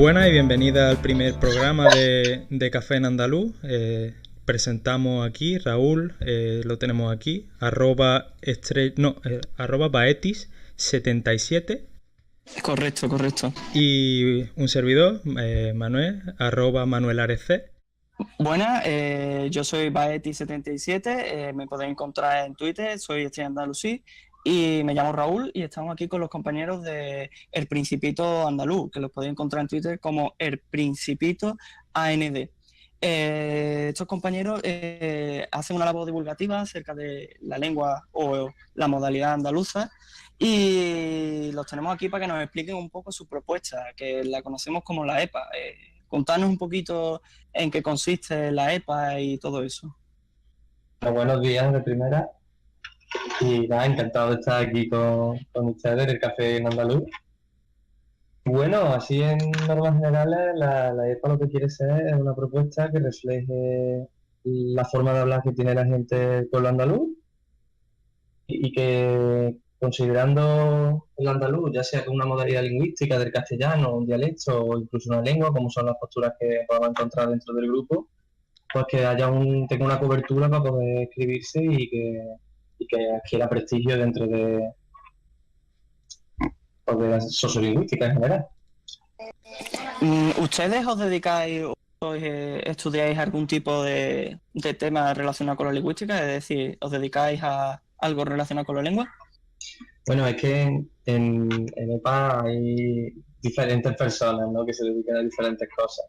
Buenas y bienvenida al primer programa de Café en Andaluz. Presentamos aquí, Raúl, lo tenemos aquí, arroba Baetis77. Correcto. Y un servidor, Manuel, arroba ManuelArec. Buenas, yo soy Baeti77, me podéis encontrar en Twitter, soy Estrella Andalusí y me llamo Raúl y estamos aquí con los compañeros de El Principito Andaluz, que los podéis encontrar en Twitter como El Principito AND. Estos compañeros hacen una labor divulgativa acerca de la lengua o la modalidad andaluza y los tenemos aquí para que nos expliquen un poco su propuesta, que la conocemos como la EPA. Contanos un poquito en qué consiste la EPA y todo eso. Bueno, buenos días de primera y nada, encantado de estar aquí con ustedes en el Café en Andaluz. Bueno, así en normas generales, la EPA lo que quiere ser es una propuesta que refleje la forma de hablar que tiene la gente del pueblo andaluz y que considerando el andaluz, ya sea como una modalidad lingüística del castellano, un dialecto o incluso una lengua, como son las posturas que podamos encontrar dentro del grupo, pues que tenga una cobertura para poder escribirse y que adquiera prestigio dentro de la sociolingüística en general. ¿Ustedes os dedicáis o estudiáis algún tipo de tema relacionado con la lingüística? Es decir, ¿os dedicáis a algo relacionado con la lengua? Bueno, es que en EPA hay diferentes personas, ¿no?, que se dedican a diferentes cosas.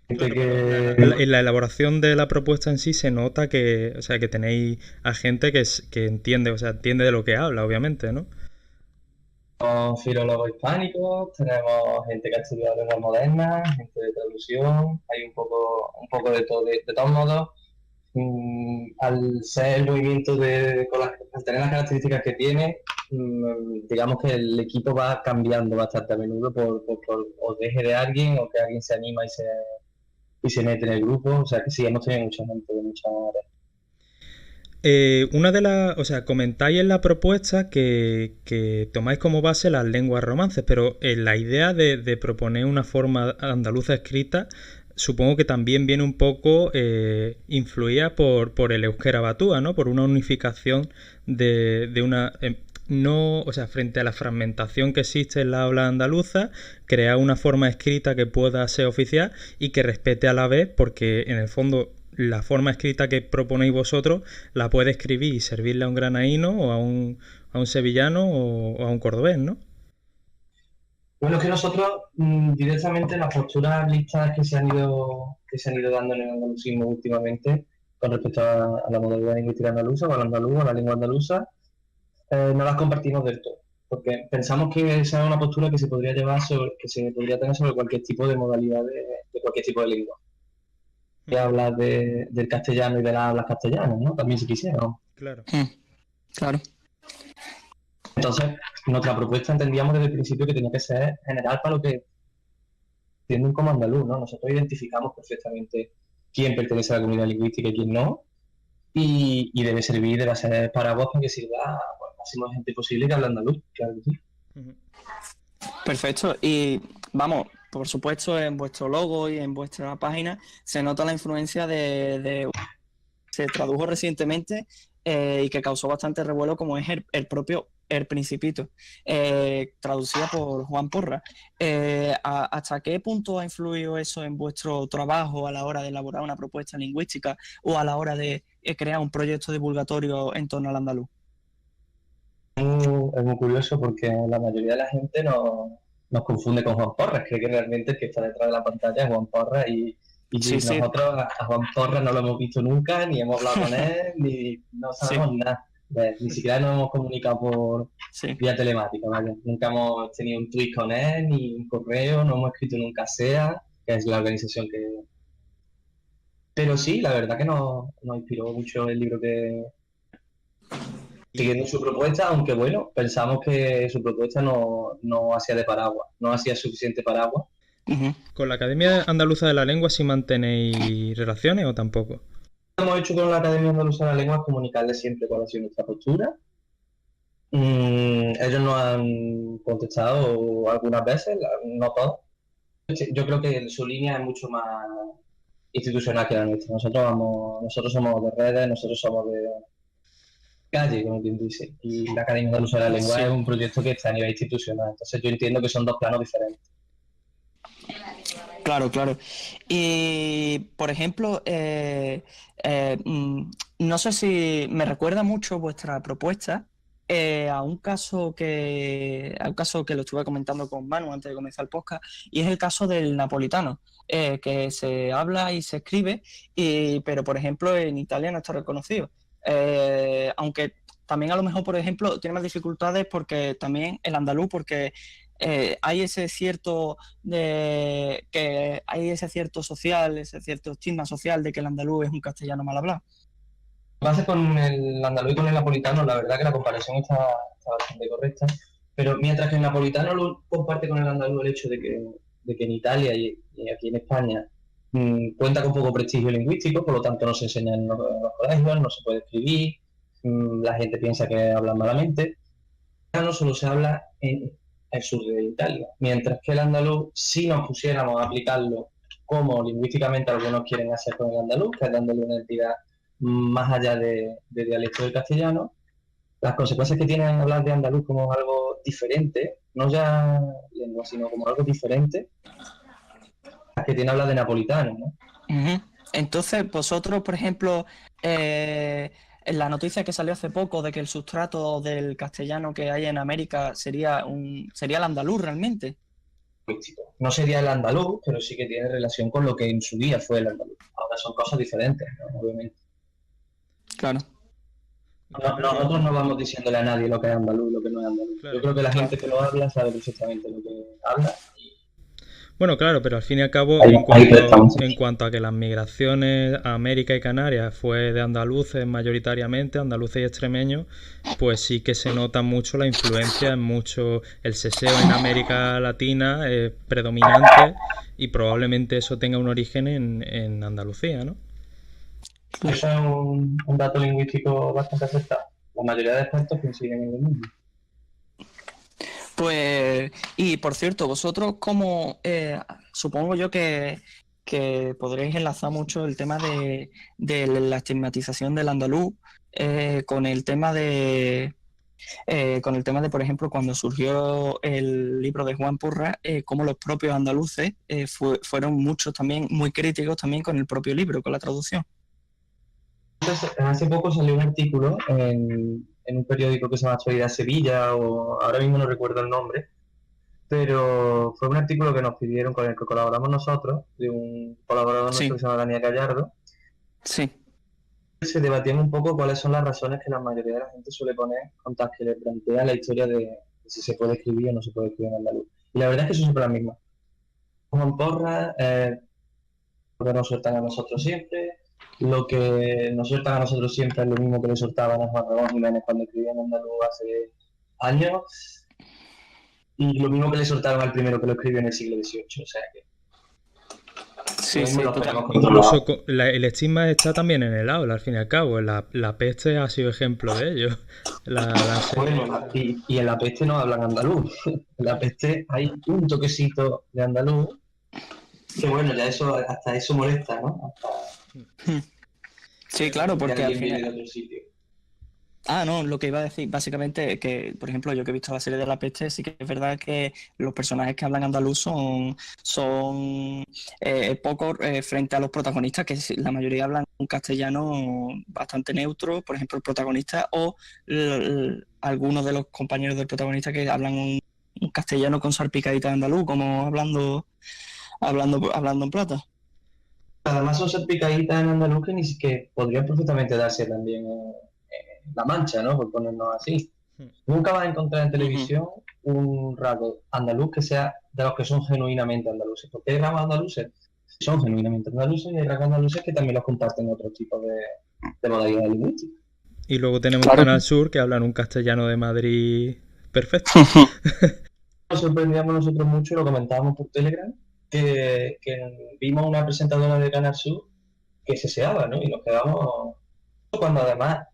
Claro, pero en la elaboración de la propuesta en sí se nota que, o sea, que tenéis a gente que entiende, o sea, entiende de lo que habla, obviamente, ¿no? Tenemos filólogos hispánicos, tenemos gente que ha estudiado lenguas modernas, gente de traducción, hay un poco de todo. De todos modos, al ser el movimiento al tener las características que tiene, digamos que el equipo va cambiando bastante a menudo por o deje de alguien o que alguien se anima y se mete en el grupo. O sea que sí, hemos tenido mucha gente de muchas áreas. O sea, comentáis en la propuesta que tomáis como base las lenguas romances, pero en la idea de proponer una forma andaluza escrita, supongo que también viene un poco influida por el euskera batúa, ¿no? Por una unificación de una... no, o sea, frente a la fragmentación que existe en la habla andaluza, crear una forma escrita que pueda ser oficial y que respete a la vez, porque en el fondo la forma escrita que proponéis vosotros la puede escribir y servirle a un granaíno o a un sevillano o a un cordobés, ¿no? Bueno, es que nosotros directamente las posturas listas que se han ido dando en el andalucismo últimamente con respecto a la modalidad lingüística andaluza o al andaluz, a la lengua andaluza, no las compartimos del todo, porque pensamos que esa es una postura que se podría que se podría tener sobre cualquier tipo de modalidad de cualquier tipo de lengua. Que hablas del castellano y de las hablas castellanas, ¿no? También si quisiera, ¿no? Claro. Claro. Entonces, nuestra propuesta entendíamos desde el principio que tenía que ser general para lo que entienden como andaluz, ¿no? Nosotros identificamos perfectamente quién pertenece a la comunidad lingüística y quién no, y debe servir, debe ser paraguas para que sirva al máximo de gente posible que habla andaluz, claro que sí. Perfecto. Y vamos, por supuesto, en vuestro logo y en vuestra página se nota la influencia se tradujo recientemente y que causó bastante revuelo, como es el propio El Principito, traducida por Juan Porra. ¿Hasta qué punto ha influido eso en vuestro trabajo a la hora de elaborar una propuesta lingüística o a la hora de crear un proyecto divulgatorio en torno al andaluz? Es muy curioso porque la mayoría de la gente nos confunde con Juan Porras, cree que realmente el que está detrás de la pantalla es Juan Porras y Sí. nosotros a Juan Porras no lo hemos visto nunca, ni hemos hablado con él, ni no sabemos nada. Ni siquiera nos hemos comunicado por Sí. vía telemática, ¿vale? Nunca hemos tenido un tweet con él, ni un correo, no hemos escrito nunca SEA, que es la organización que... Pero sí, la verdad que nos inspiró mucho el libro que... Siguiendo su propuesta, aunque bueno, pensamos que su propuesta no hacía de paraguas, no hacía suficiente paraguas. ¿Con la Academia Andaluza de la Lengua sí mantenéis relaciones o tampoco? Lo que hemos hecho con la Academia Andaluza de la Lengua es comunicarles siempre cuál ha sido nuestra postura. Ellos nos han contestado algunas veces, no todas. Yo creo que su línea es mucho más institucional que la nuestra. Nosotros somos de redes, nosotros somos de calle, como quien dice, y la Academia Andaluza de la Lengua es un proyecto que está a nivel institucional. Entonces yo entiendo que son dos planos diferentes. Claro, claro. Y, por ejemplo, no sé si me recuerda mucho vuestra propuesta a un caso que lo estuve comentando con Manu antes de comenzar el podcast, y es el caso del napolitano, que se habla y se escribe, pero, por ejemplo, en Italia no está reconocido. Aunque también a lo mejor, por ejemplo, tiene más dificultades porque también el andaluz, porque hay ese cierto social, ese cierto estigma social de que el andaluz es un castellano mal hablado. Lo que pasa con el andaluz y con el napolitano, la verdad que la comparación está bastante correcta, pero mientras que el napolitano lo comparte con el andaluz el hecho de que en Italia y aquí en España cuenta con poco prestigio lingüístico, por lo tanto no se enseña en los colegios, no se puede escribir, la gente piensa que hablan malamente. No solo se habla en el sur de Italia, mientras que el andaluz, si nos pusiéramos a aplicarlo como lingüísticamente algunos quieren hacer con el andaluz, que es dándole una entidad más allá de dialecto del castellano, las consecuencias que tiene hablar de andaluz como algo diferente, no ya lengua, sino como algo diferente, las que tiene hablar de napolitano, ¿no? Uh-huh. Entonces, vosotros, por ejemplo, en la noticia que salió hace poco de que el sustrato del castellano que hay en América sería el andaluz realmente. No sería el andaluz, pero sí que tiene relación con lo que en su día fue el andaluz. Ahora son cosas diferentes, ¿no? Obviamente. Claro. Nosotros no vamos diciéndole a nadie lo que es andaluz y lo que no es andaluz. Claro. Yo creo que la gente que lo habla sabe perfectamente lo que habla. Bueno, claro, pero al fin y al cabo, Ahí en cuanto a que las migraciones a América y Canarias fue de andaluces mayoritariamente, andaluces y extremeños, pues sí que se nota mucho la influencia en mucho, el seseo en América Latina es predominante y probablemente eso tenga un origen en Andalucía, ¿no? Eso es un dato lingüístico bastante acertado. La mayoría de expertos coinciden en lo mismo. Pues, y por cierto, vosotros como supongo yo que podréis enlazar mucho el tema de la estigmatización del andaluz con el tema de por ejemplo, cuando surgió el libro de Juan Purra, como los propios andaluces fueron muchos también muy críticos también con el propio libro, con la traducción. Entonces, hace poco salió un artículo en un periódico que se llama Actualidad Sevilla, o ahora mismo no recuerdo el nombre, pero fue un artículo que nos pidieron, con el que colaboramos nosotros, de un colaborador nuestro que se llama Daniel Gallardo. Sí. Se debatían un poco cuáles son las razones que la mayoría de la gente suele poner con las que le plantea la historia de si se puede escribir o no se puede escribir en andaluz. Y la verdad es que son siempre las mismas. Juan Porra, lo que nos sueltan a nosotros siempre, lo que nos sueltan a nosotros siempre es lo mismo que le soltaban a Juan Ramón Jiménez cuando escribía en andaluz hace años, y lo mismo que le soltaron al primero que lo escribió en el siglo XVIII. O sea que sí, incluso el estigma está también en el aula, al fin y al cabo. La peste ha sido ejemplo de ello. Bueno, y en la peste no hablan andaluz. En la peste hay un toquecito de andaluz que, bueno, ya eso, hasta eso molesta, ¿no? Sí, claro, porque al viene de final... otro sitio. No, lo que iba a decir, básicamente, que, por ejemplo, yo que he visto la serie de La Peste, sí que es verdad que los personajes que hablan andaluz son pocos frente a los protagonistas, que la mayoría hablan un castellano bastante neutro, por ejemplo, el protagonista, o algunos de los compañeros del protagonista que hablan un castellano con salpicadita de andaluz, como hablando en plata. Además son salpicaditas en andaluz que podrían perfectamente darse también en La Mancha, ¿no? Por ponernos así. Nunca vas a encontrar en televisión un rasgo andaluz que sea de los que son genuinamente andaluces, porque hay rasgos andaluces que son genuinamente andaluces y hay rasgos andaluces que también los comparten otros tipos de modalidades lingüísticas. Y luego tenemos Canal Sur, que hablan un castellano de Madrid perfecto. Nos sorprendíamos nosotros mucho, lo comentábamos por Telegram, que vimos una presentadora de Canal Sur que se seaba, ¿no? Y nos quedamos cuando además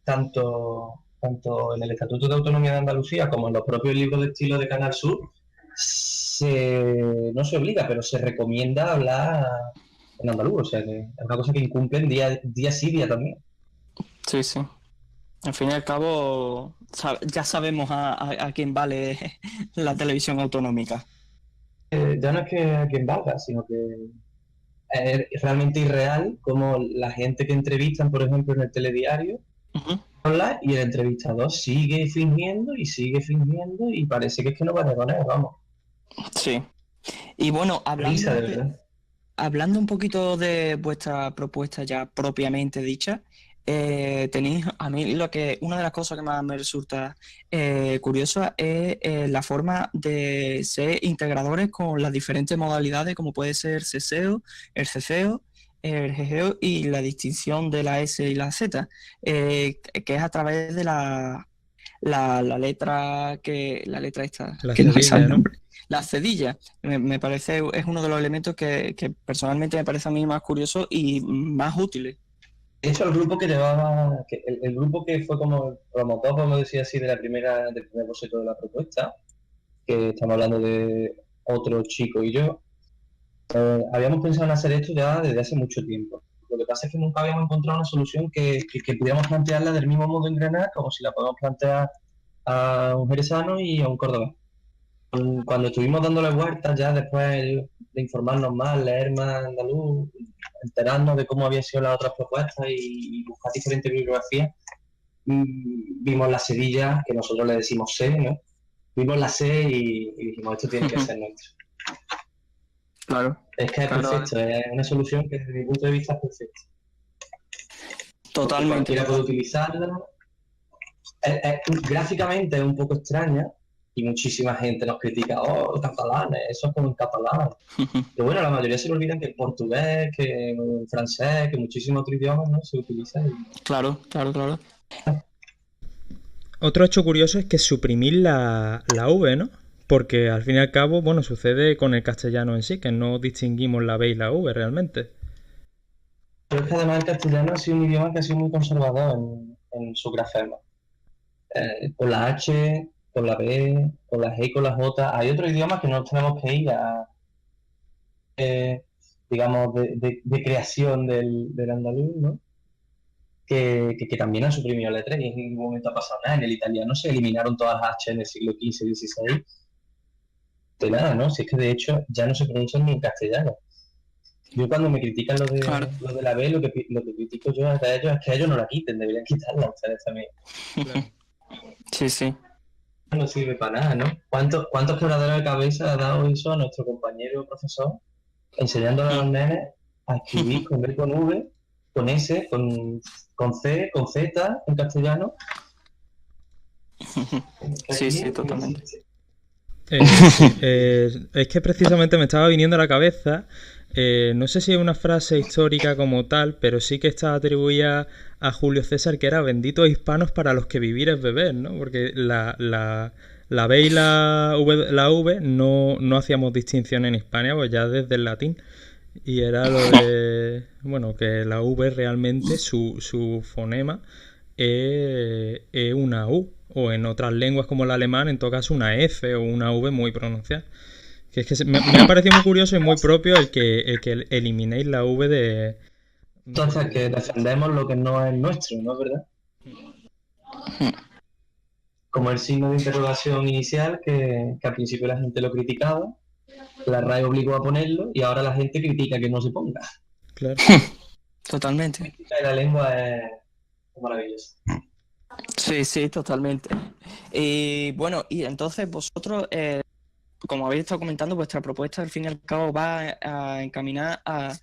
tanto tanto en el Estatuto de Autonomía de Andalucía como en los propios libros de estilo de Canal Sur, no se obliga, pero se recomienda hablar en andaluz. O sea, que es una cosa que incumplen día sí, día también. Sí, sí. Al fin y al cabo, ya sabemos a quién vale la televisión autonómica. Ya no es que a quien valga, sino que es realmente irreal como la gente que entrevistan, por ejemplo, en el telediario, Ujú. habla y el entrevistador sigue fingiendo y parece que es que no va a poner, vamos. Sí. Y bueno, Risa, de verdad. hablando un poquito de vuestra propuesta ya propiamente dicha, tenéis, a mí una de las cosas que más me resulta curiosa es la forma de ser integradores con las diferentes modalidades, como puede ser CSEO, el CCEO, el GGO y la distinción de la S y la Z, que es a través de la letra esta, La que no me sale cedilla, el ¿no? nombre, la cedilla. Me parece, es uno de los elementos que personalmente me parece a mí más curioso y más útiles. De hecho, el grupo que llevaba, el grupo que fue como el promotor, vamos a decir así, del primer boceto de la propuesta, que estamos hablando de otro chico y yo, habíamos pensado en hacer esto ya desde hace mucho tiempo. Lo que pasa es que nunca habíamos encontrado una solución que pudiéramos plantearla del mismo modo en Granada como si la podemos plantear a un jerezano y a un cordobés. Cuando estuvimos dándole vueltas ya después de informarnos más, leer más andaluz, enterarnos de cómo habían sido las otras propuestas y buscar diferentes bibliografías, vimos la Sevilla, que nosotros le decimos C, ¿no? Vimos la C y dijimos, esto tiene que ser nuestro. Claro, Es que es claro, perfecto, es una solución que desde mi punto de vista es perfecta. Porque totalmente. cualquiera puede utilizarla. Gráficamente es un poco extraña y muchísima gente nos critica, oh, catalanes, eso es como en catalán. Pero bueno, la mayoría se le olvidan que el portugués, que el francés, que muchísimos otros idiomas, ¿no? Se utilizan. Claro. Otro hecho curioso es que suprimir la V, ¿no? Porque al fin y al cabo, bueno, sucede con el castellano en sí, que no distinguimos la B y la V realmente. Pero es que además el castellano ha sido un idioma que ha sido muy conservador en su grafema. Con la H, con la B, con la G y con la J. Hay otros idiomas que no tenemos que ir a, digamos, de creación del andaluz, ¿no? Que también han suprimido letras y en ningún momento ha pasado nada. En el italiano se eliminaron todas las H en el siglo XV y XVI. De nada, ¿no? Si es que de hecho ya no se pronuncian ni en castellano. Yo cuando me critican lo de la B, lo que critico yo a ellos es que ellos no la quiten, deberían quitarla ustedes también. Claro. Sí. No sirve para nada, ¿no? ¿Cuántos quebraderos de cabeza ha dado eso a nuestro compañero profesor enseñándole a los nenes a escribir con B, con V, con S, con C, con Z en castellano? Sí, totalmente. Es que precisamente me estaba viniendo a la cabeza, no sé si es una frase histórica como tal, pero sí que está atribuida a Julio César, que era benditos hispanos para los que vivir es beber, ¿no? Porque la B y la V no hacíamos distinción en Hispania, pues ya desde el latín. Y era lo de, bueno, que la V realmente, su fonema es una U. O en otras lenguas como el alemán, en todo caso, una F o una V muy pronunciada. Que es que me ha parecido muy curioso y muy propio el que eliminéis la V de... Entonces, que defendemos lo que no es nuestro, ¿no es verdad? Como el signo de interrogación inicial, que al principio la gente lo criticaba, la RAE obligó a ponerlo y ahora la gente critica que no se ponga. Claro. Totalmente. La lengua es maravillosa. Sí, totalmente. Y bueno, y entonces vosotros, como habéis estado comentando, vuestra propuesta al fin y al cabo va a encaminar a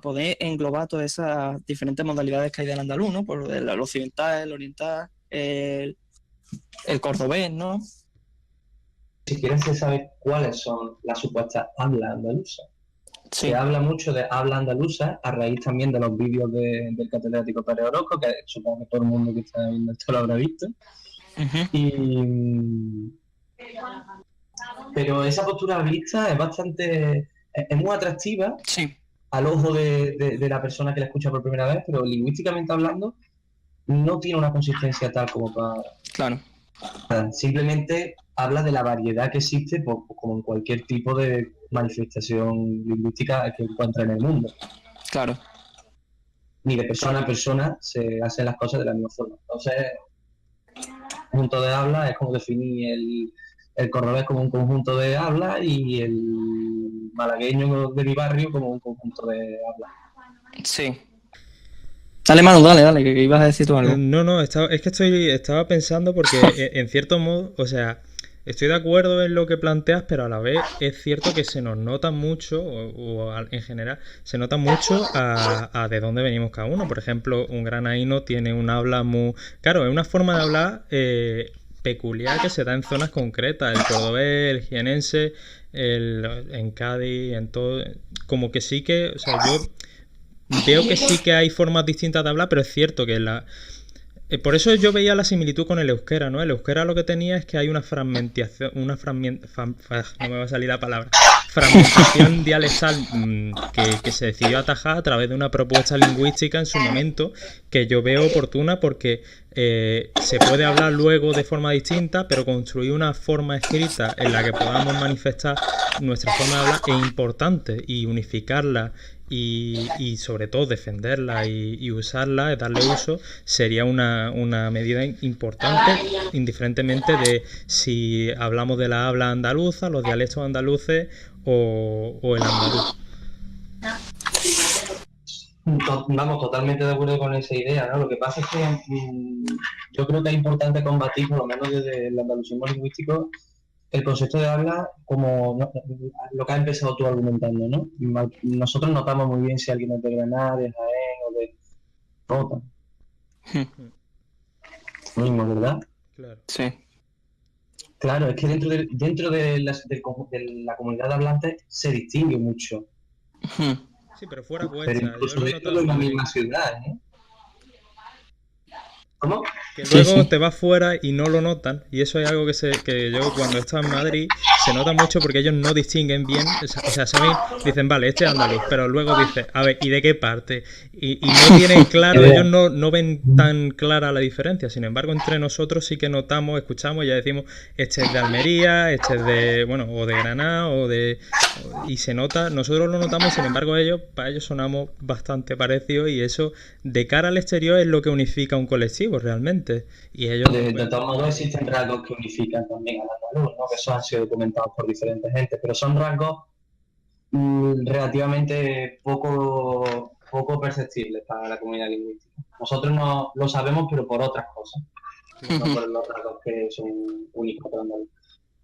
poder englobar todas esas diferentes modalidades que hay del andaluz, ¿no? Por el occidental, el oriental, el cordobés, ¿no? Si quieres se sabe cuáles son las supuestas hablas andaluzas. Sí. Se habla mucho de habla andaluza a raíz también de los vídeos del catedrático Pérez Orozco, que supongo que todo el mundo que está viendo esto lo habrá visto. Pero esa postura vista es bastante... es muy atractiva al ojo de la persona que la escucha por primera vez, pero lingüísticamente hablando no tiene una consistencia tal como para... Claro, Simplemente habla de la variedad que existe, pues, como en cualquier tipo de manifestación lingüística que encuentra en el mundo. claro. Ni de persona a persona se hacen las cosas de la misma forma. Entonces, conjunto de habla es como definir el cordobés como un conjunto de habla y el malagueño de mi barrio como un conjunto de habla. Sí. Dale, Manu, dale, que ibas a decir tú algo. No, es que estaba pensando porque en cierto modo, o sea, estoy de acuerdo en lo que planteas, pero a la vez es cierto que se nos nota mucho, en general, se nota mucho a de dónde venimos cada uno. Por ejemplo, un granaíno tiene un habla muy... Claro, es una forma de hablar peculiar que se da en zonas concretas, el cordobés, el jienense, en Cádiz, en todo... Como que sí que, o sea, yo veo que sí que hay formas distintas de hablar, pero es cierto que por eso yo veía la similitud con el euskera, ¿no? El euskera lo que tenía es que hay una fragmentación, no me va a salir la palabra, fragmentación dialectal que se decidió atajar a través de una propuesta lingüística en su momento que yo veo oportuna porque se puede hablar luego de forma distinta, pero construir una forma escrita en la que podamos manifestar nuestra forma de hablar es importante y unificarla y sobre todo defenderla y usarla, darle uso, sería una medida importante, indiferentemente de si hablamos de la habla andaluza, los dialectos andaluces o el andaluz. Vamos, totalmente de acuerdo con esa idea, ¿no? Lo que pasa es que yo creo que es importante combatir, por lo menos desde el andalucismo lingüístico, el concepto de habla como lo que has empezado tú argumentando, ¿no? Nosotros notamos muy bien si alguien es de Granada, de Jaén o de Rota. Lo mismo, ¿verdad? Claro. Sí. Claro, es que dentro de la comunidad de hablantes se distingue mucho. Sí, pero fuera Pero vuestra. incluso Yo lo he dentro notado de la también. misma ciudad, ¿eh? ¿Cómo? Que Sí, luego sí. te vas fuera y no lo notan. Y eso es algo que yo cuando he estado en Madrid se nota mucho porque ellos no distinguen bien. O sea, saben, dicen, vale, este es andaluz. Pero luego dices, a ver, ¿y de qué parte? Y no tienen claro, ellos no ven tan clara la diferencia. Sin embargo, entre nosotros sí que notamos, escuchamos y ya decimos, este es de Almería, este es de, bueno, o de Granada, y se nota, nosotros lo notamos, sin embargo, para ellos sonamos bastante parecidos y eso, de cara al exterior, es lo que unifica un colectivo realmente. Y ellos, De todos modos existen rasgos que unifican también al andaluz, ¿no? Que esos han sido documentados por diferentes gente, pero son rasgos relativamente poco perceptibles para la comunidad lingüística. Nosotros no lo sabemos, pero por otras cosas, no por los rasgos que son únicos para el andaluz.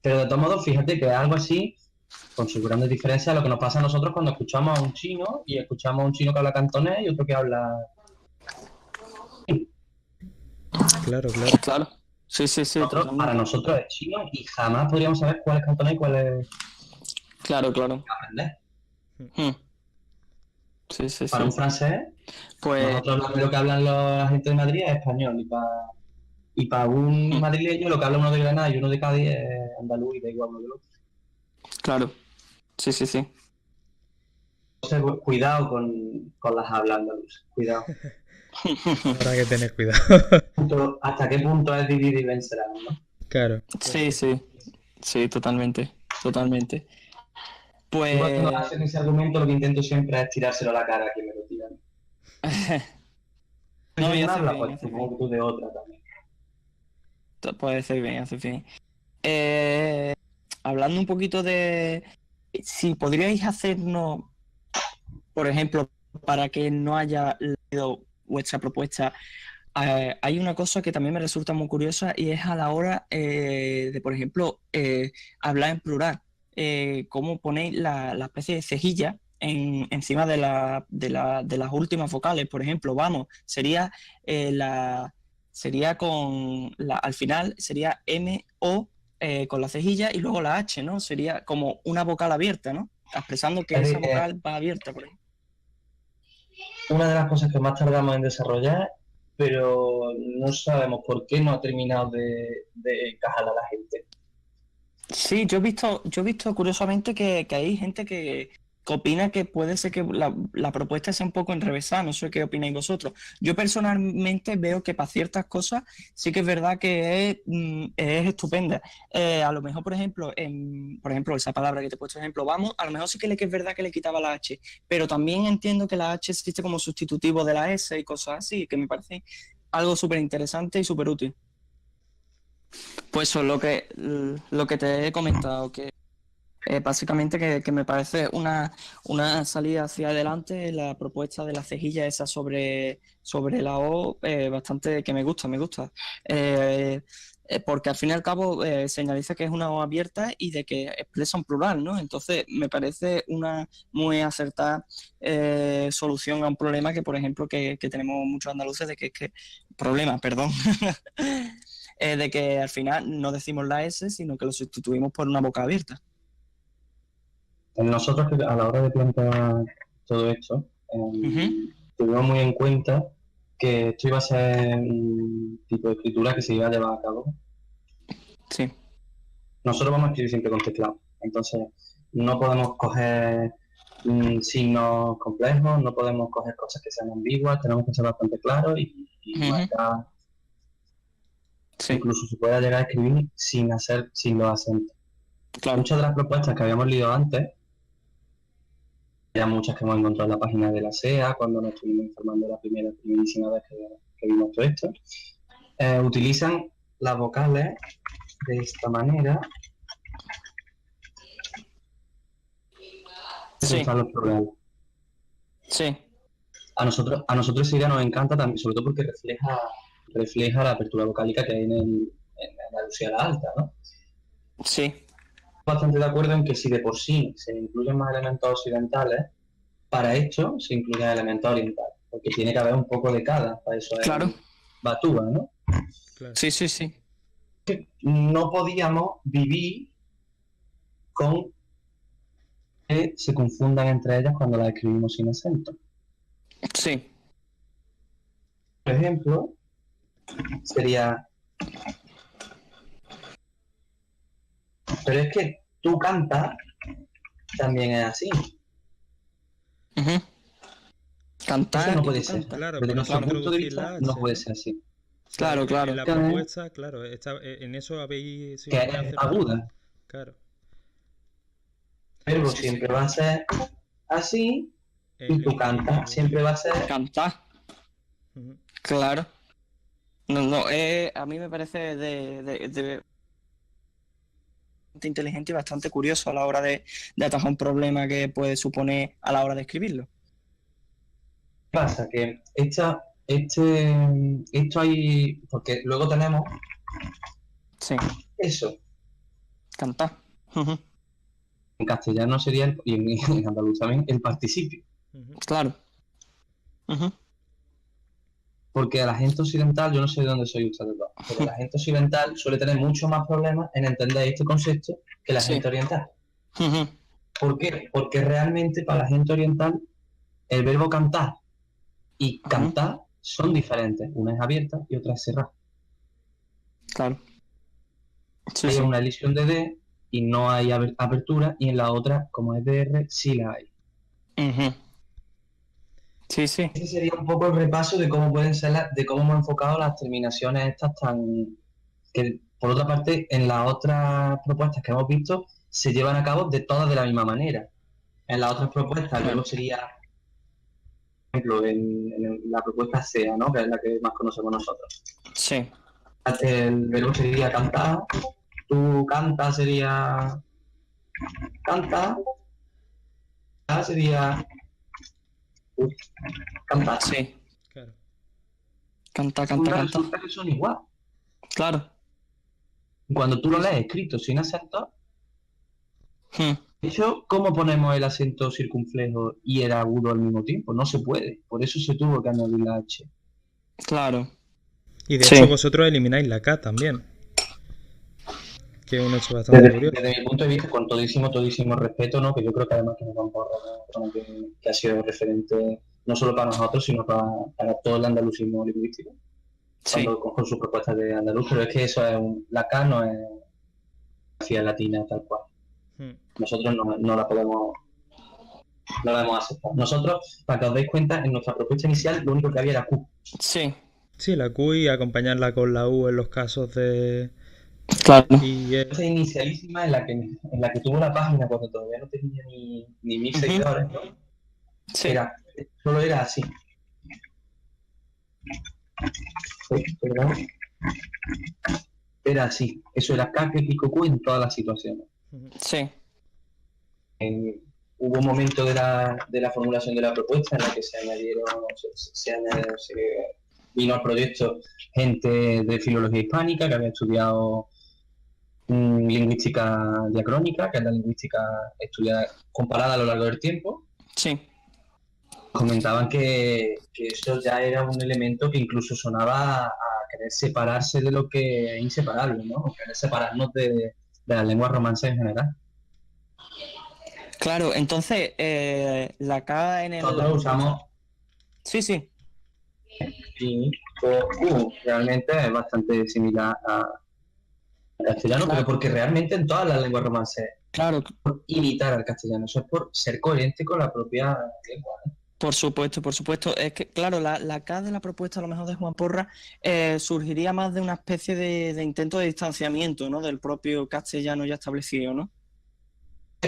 Pero de todos modos, fíjate que algo así, con sus grandes diferencias, a lo que nos pasa a nosotros cuando escuchamos a un chino y escuchamos a un chino que habla cantonés y otro que habla... claro, claro. Claro. Sí, Para nosotros es chino y jamás podríamos saber cuál es cantonés y cuál es Claro. aprender. Sí. Para un francés, Pues nosotros hablamos de lo que hablan la gente de Madrid es español y para un madrileño lo que habla uno de Granada y uno de Cádiz es andaluz y da igual uno del otro. claro. Sí. Entonces, cuidado con las hablas andaluzas, cuidado. Habrá que tener cuidado. ¿Hasta qué punto es dividir y vencerás, no? Claro. Sí, totalmente. Yo cuando Pues hacen ese argumento lo que intento siempre es tirárselo a la cara a quien me lo tiran. no, ¿Yo y de una haces habla? bien, Pues supongo que tú de otra también. puede ser bien, haces bien. Hablando un poquito de si podríais hacernos, por ejemplo, para que no haya leído vuestra propuesta, hay una cosa que también me resulta muy curiosa y es a la hora de, por ejemplo, hablar en plural. Cómo ponéis la especie de cejilla encima de las últimas vocales. Por ejemplo, vamos, sería al final sería M-O con la cejilla y luego la H, ¿no? Sería como una vocal abierta, ¿no? Expresando que esa vocal va abierta por ahí. Una de las cosas que más tardamos en desarrollar, pero no sabemos por qué no ha terminado de encajar a la gente. Sí, yo he visto curiosamente que hay gente que que opina que puede ser que la propuesta sea un poco enrevesada, no sé qué opináis vosotros. Yo personalmente veo que para ciertas cosas sí que es verdad que es estupenda. A lo mejor, por ejemplo, esa palabra que te he puesto ejemplo, vamos, a lo mejor sí que es verdad que le quitaba la H, pero también entiendo que la H existe como sustitutivo de la S y cosas así, que me parece algo súper interesante y súper útil. Pues eso es lo que te he comentado, que básicamente que me parece una salida hacia adelante la propuesta de la cejilla esa sobre la O, bastante que me gusta, me gusta. Porque al fin y al cabo señaliza que es una O abierta y de que expresa un plural, ¿no? Entonces me parece una muy acertada solución a un problema que, por ejemplo, que tenemos muchos andaluces de problema, perdón. De que al final no decimos la S, sino que lo sustituimos por una boca abierta. Nosotros a la hora de plantear todo esto, tuvimos muy en cuenta que esto iba a ser un tipo de escritura que se iba a llevar a cabo. Sí. Nosotros vamos a escribir siempre con teclado, entonces no podemos coger signos complejos, no podemos coger cosas que sean ambiguas, tenemos que ser bastante claros y marcar. Sí. Incluso se puede llegar a escribir sin los acentos. Claro. Muchas de las propuestas que habíamos leído antes, ya muchas que hemos encontrado en la página de la SEA, cuando nos estuvimos informando la primerísima vez que vimos todo esto, utilizan las vocales de esta manera. Sí. Están los plurales. Sí. A nosotros esa idea nos encanta también, sobre todo porque refleja la apertura vocálica que hay en Andalucía la alta, ¿no? Sí. Bastante de acuerdo en que si de por sí se incluyen más elementos occidentales, para esto se incluyen elementos orientales, porque tiene que haber un poco de cada, para eso es Claro. batúa, ¿no? Claro. Sí, sí, sí. No podíamos vivir con que se confundan entre ellas cuando las escribimos sin acento. Sí. Por ejemplo, sería... Pero es que tú cantas también es así. Cantar. Eso no puede ser. Claro, Desde por nuestro eso punto de introducir vista la H, no puede ser así. Claro, claro. En la propuesta, claro, en eso habéis sido Que muy es acertados. aguda. Claro. El verbo Sí, siempre sí. va a ser así y tu canta siempre va a ser... Cantar. Ujú. Claro. No, a mí me parece bastante inteligente y bastante curioso a la hora de atajar un problema que puede suponer a la hora de escribirlo. ¿Qué pasa? Que esto hay... Porque luego tenemos Sí. eso. Cantar. Ujú. En castellano sería, y en andaluz también, el participio. Ujú. Claro. Ujú. Porque a la gente occidental, yo no sé de dónde soy ustedes dos, pero la gente occidental suele tener mucho más problemas en entender este concepto que la Sí. gente oriental. Ujú. ¿Por qué? Porque realmente para la gente oriental el verbo cantar y cantar son diferentes. Una es abierta y otra es cerrada. Claro. Sí, Hay sí. una elisión de D y no hay apertura, y en la otra, como es de R, sí la hay. Ujú. Sí, sí. Ese sería un poco el repaso de cómo pueden ser de cómo hemos enfocado las terminaciones estas que, por otra parte, en las otras propuestas que hemos visto se llevan a cabo de todas de la misma manera. En las otras propuestas el verbo sería, por ejemplo, en la propuesta SEA, ¿no? Que es la que más conocemos nosotros. Sí. El verbo sería cantar, tú canta sería canta, sería cantar. Sí. Claro. Canta. Resulta que son igual. Claro. Cuando tú lo lees escrito sin acento, de hecho, ¿cómo ponemos el acento circunflejo y el agudo al mismo tiempo? No se puede. Por eso se tuvo que añadir la H. Claro. Y de hecho vosotros elimináis la K también. Que es un hecho bastante curioso. Desde mi punto de vista, con todísimo respeto, ¿no? Que yo creo que además que nos vamos que ha sido referente no solo para nosotros, sino para todo el andalucismo lingüístico. Sí. Con sus propuestas de andaluz, pero es que eso es la K no es grafía latina tal cual. Nosotros no la podemos no la hemos aceptado. Nosotros, para que os deis cuenta, en nuestra propuesta inicial lo único que había era Q. Sí, Sí, la Q y acompañarla con la U en los casos de... claro. Y Esa inicialísima en la que tuvo la página cuando todavía no tenía ni 1000 seguidores, ¿no? Sí, Solo era así. Perdón. Era así. Eso era K, Pico, Q en todas las situaciones. sí, Hubo un momento de la formulación de la propuesta en la que se añadieron, se vino al proyecto gente de filología hispánica que había estudiado lingüística diacrónica, que es la lingüística estudiada comparada a lo largo del tiempo. sí. Comentaban que eso ya era un elemento que incluso sonaba a querer separarse de lo que es inseparable, ¿no? Querer separarnos de las lenguas romances en general. Claro, entonces, la K en el... Nosotros usamos Sí, sí, y realmente es bastante similar al castellano, Claro. pero porque realmente en todas las lenguas romances claro, por imitar al castellano, eso es por ser coherente con la propia lengua. por supuesto, por supuesto. Es que, claro, la K de la propuesta, a lo mejor de Juan Porra, surgiría más de una especie de intento de distanciamiento, ¿no? Del propio castellano ya establecido, ¿no?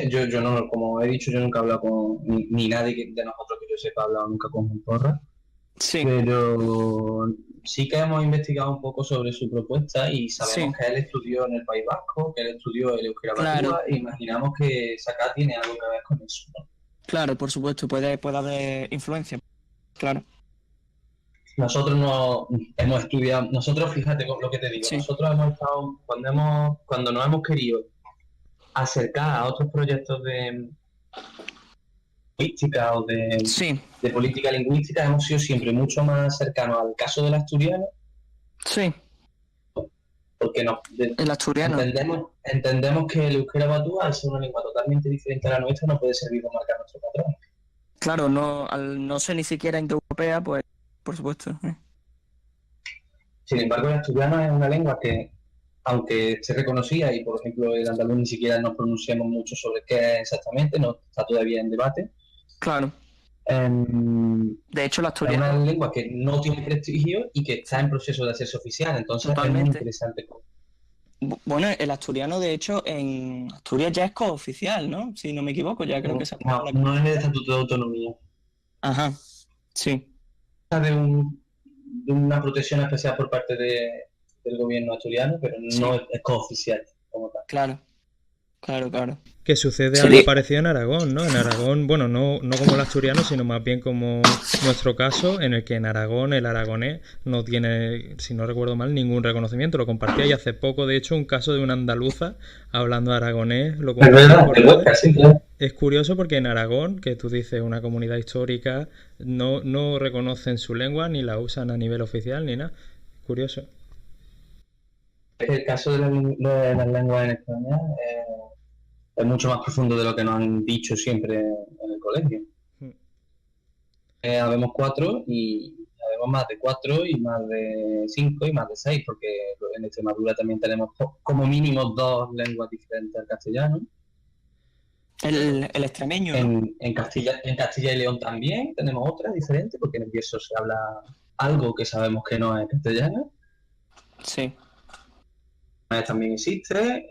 Yo no, como he dicho, yo nunca he hablado con ni nadie de nosotros que yo sepa ha hablado nunca con Juan Porra, Sí, pero sí que hemos investigado un poco sobre su propuesta y sabemos Sí. que él estudió en el País Vasco, que él estudió el euskera Claro. batúa, e imaginamos que esa K tiene algo que ver con eso, ¿no? claro, por supuesto, puede haber influencia. Claro, Nosotros no hemos estudiado, nosotros fíjate con lo que te digo, Sí. nosotros hemos estado, cuando nos hemos querido acercar a otros proyectos de lingüística o sí, de política lingüística, hemos sido siempre mucho más cercanos al caso del asturiano, sí, porque el asturiano. entendemos que el euskera batúa, al ser una lengua totalmente diferente a la nuestra, no puede servir para marcar nuestro patrón. Claro, no, al no ser ni siquiera indoeuropea, pues, por supuesto. Sin embargo, el asturiano es una lengua que, aunque se reconocía, y por ejemplo el andaluz ni siquiera nos pronunciamos mucho sobre qué es exactamente, no está todavía en debate, Claro. em, De hecho, el es asturiano, una lengua que no tiene prestigio y que está en proceso de hacerse oficial, entonces es muy Totalmente. interesante. bueno, el asturiano, de hecho, en Asturias ya es cooficial, ¿no? Si no me equivoco, ya creo que se ha No, aprobado la... no es el estatuto de autonomía, Ajá, sí, de una protección especial por parte del gobierno asturiano, pero Sí. no es cooficial como tal. claro, claro. que sucede Sí. algo parecido en Aragón, ¿no? En Aragón, bueno, no como el asturiano, sino más bien como nuestro caso, en el que en Aragón el aragonés no tiene, si no recuerdo mal, ningún reconocimiento. Lo compartía y hace poco, de hecho, un caso de una andaluza hablando aragonés, lo Es compartía verdad, por el redes. Huesca, sí, claro. Es curioso porque en Aragón, que tú dices una comunidad histórica, no reconocen su lengua ni la usan a nivel oficial ni nada. Curioso. El caso de las lenguas en España es mucho más profundo de lo que nos han dicho siempre en el colegio. Habemos 4 y habemos más de 4 y más de 5 y más de 6, porque en Extremadura también tenemos como mínimo 2 lenguas diferentes al castellano. El extremeño, ¿no? En Castilla y León también tenemos otras diferentes, porque en el Bierzo se habla algo que sabemos que no es castellano. Sí, También existe,